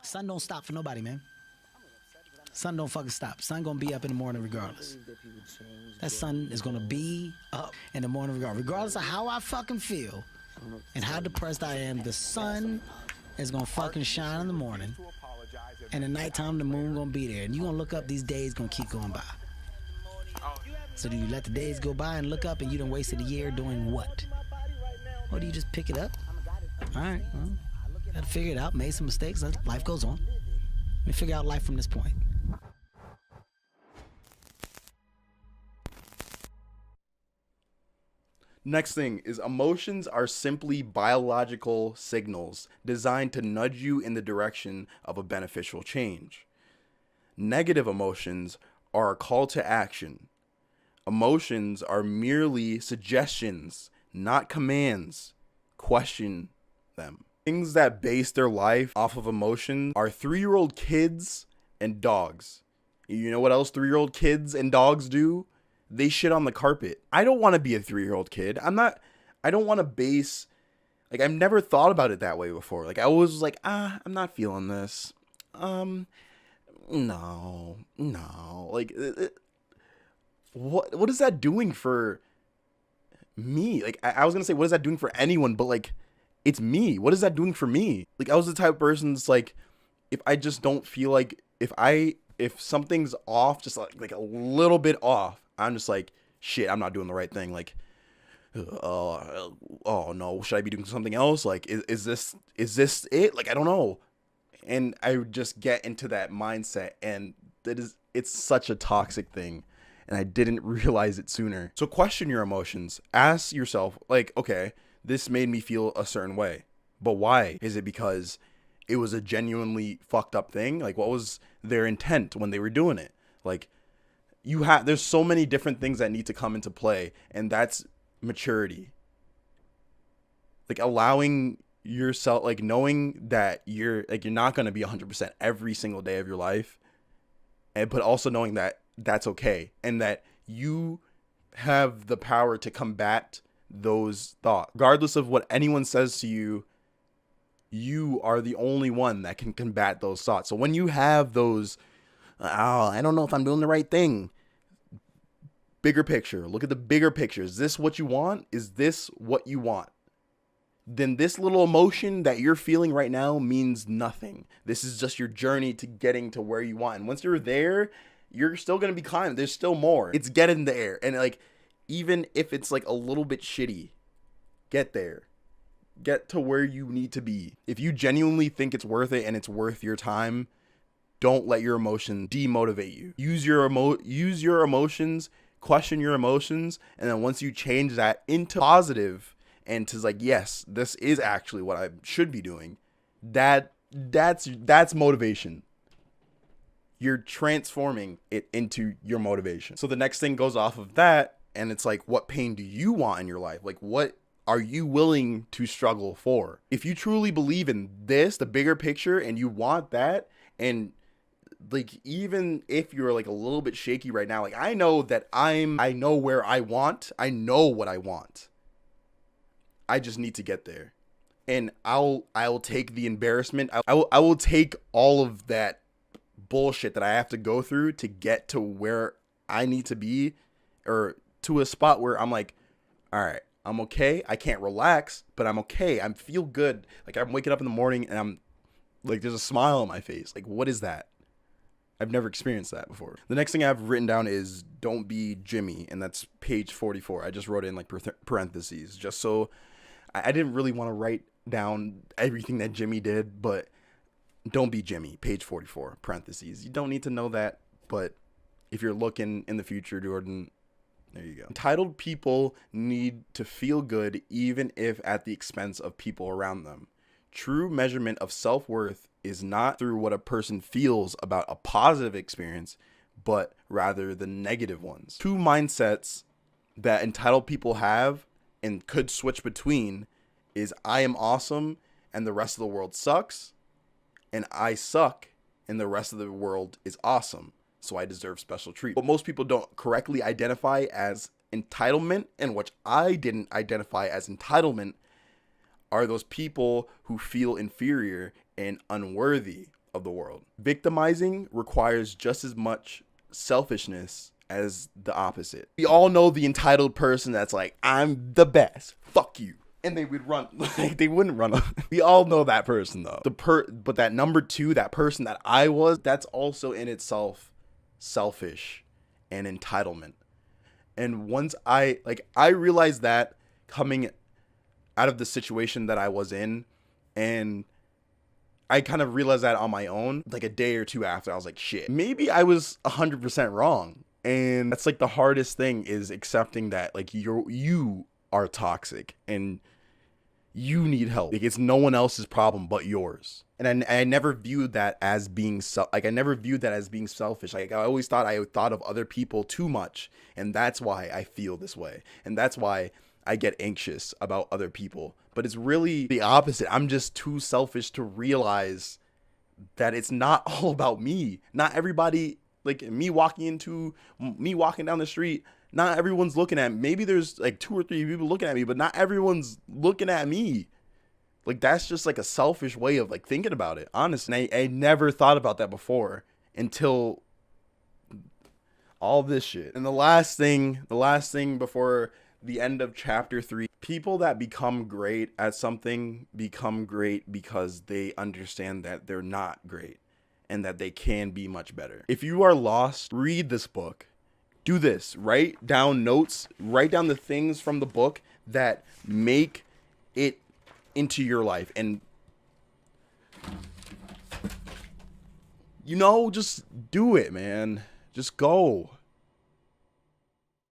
Sun don't stop for nobody, man. Sun don't fucking stop. Sun gonna be up in the morning regardless. That sun is gonna be up in the morning regardless of how I fucking feel and how depressed I am. The sun is gonna fucking shine in the morning, and at nighttime the moon gonna be there, and you gonna look up. These days gonna keep going by. So do you let the days go by and look up and you done wasted a year doing what? Or do you just pick it up? All right, well, gotta figure it out. Made some mistakes. Life goes on. Let me figure out life from this point. Next thing is emotions are simply biological signals designed to nudge you in the direction of a beneficial change. Negative emotions are a call to action. Emotions are merely suggestions, not commands. Question them. Things that base their life off of emotion are 3-year-old kids and dogs. You know what else 3-year-old kids and dogs do? They shit on the carpet. I don't want to be a 3-year-old kid. I don't want to base, like, I've never thought about it that way before. Like, I was like, I'm not feeling this. No. Like, what is that doing for me? Like, I was going to say, what is that doing for anyone? But, like, it's me. What is that doing for me? Like, I was the type of person that's like, if I just don't feel like, if something's off, just like a little bit off, I'm just like, shit, I'm not doing the right thing. Like, oh no, should I be doing something else? Like, is this it? Like, I don't know. And I would just get into that mindset, and it's such a toxic thing, and I didn't realize it sooner. So question your emotions. Ask yourself, like, okay, this made me feel a certain way, but why? Is it because it was a genuinely fucked up thing? Like, what was their intent when they were doing it? Like, there's so many different things that need to come into play, and that's maturity. Like, allowing yourself, like, knowing that you're not going to be 100% every single day of your life, but also knowing that that's okay, and that you have the power to combat those thoughts. Regardless of what anyone says to you, you are the only one that can combat those thoughts. So when you have those, I don't know if I'm doing the right thing. Bigger picture. Look at the bigger picture. Is this what you want? Is this what you want? Then this little emotion that you're feeling right now means nothing. This is just your journey to getting to where you want. And once you're there, you're still going to be climbing. There's still more. It's getting there. And like, even if it's like a little bit shitty, get there. Get to where you need to be. If you genuinely think it's worth it and it's worth your time, don't let your emotion demotivate you. Use your emotions, question your emotions, and then once you change that into positive and to like, yes, this is actually what I should be doing, that's motivation. You're transforming it into your motivation. So the next thing goes off of that, and it's like, what pain do you want in your life? Like, what are you willing to struggle for? If you truly believe in this, the bigger picture, and you want that, and like, even if you're like a little bit shaky right now, like, I know that I know where I know what I want. I just need to get there. And I will take the embarrassment. I will take all of that bullshit that I have to go through to get to where I need to be, or to a spot where I'm like, all right, I'm okay. I can't relax, but I'm okay. I feel good. Like, I'm waking up in the morning and I'm like, there's a smile on my face. Like, what is that? I've never experienced that before. The next thing I have written down is don't be Jimmy, and that's page 44. I just wrote it in like parentheses, just so I didn't really want to write down everything that Jimmy did, but don't be Jimmy, page 44, parentheses. You don't need to know that, but if you're looking in the future, Jordan, there you go. Entitled people need to feel good even if at the expense of people around them. True measurement of self-worth is not through what a person feels about a positive experience, but rather the negative ones. Two mindsets that entitled people have and could switch between is I am awesome and the rest of the world sucks, and I suck and the rest of the world is awesome, so I deserve special treatment. What most people don't correctly identify as entitlement, and which I didn't identify as entitlement, are those people who feel inferior and unworthy of the world. Victimizing requires just as much selfishness as the opposite. We all know the entitled person that's like, I'm the best, fuck you. And they would run, like they wouldn't run. We all know that person though. But that number two, that person that I was, that's also in itself selfish and entitlement. And once I realized that coming out of the situation that I was in, and I kind of realized that on my own, like a day or two after, I was like, shit, maybe I was 100% wrong. And that's like the hardest thing, is accepting that like you are toxic and you need help. Like it's no one else's problem but yours. And I never viewed that as being selfish. Like I always thought I thought of other people too much, and that's why I feel this way. And that's why I get anxious about other people. But it's really the opposite. I'm just too selfish to realize that it's not all about me. Not everybody, like me walking down the street, not everyone's looking at me. Maybe there's like 2 or 3 people looking at me, but not everyone's looking at me. Like that's just like a selfish way of like thinking about it, honestly. And I never thought about that before until all this shit. And the last thing before the end of chapter 3, people that become great at something become great because they understand that they're not great and that they can be much better. If you are lost, read this book. Do this. Write down notes. Write down the things from the book that make it into your life. And, just do it, man. Just go.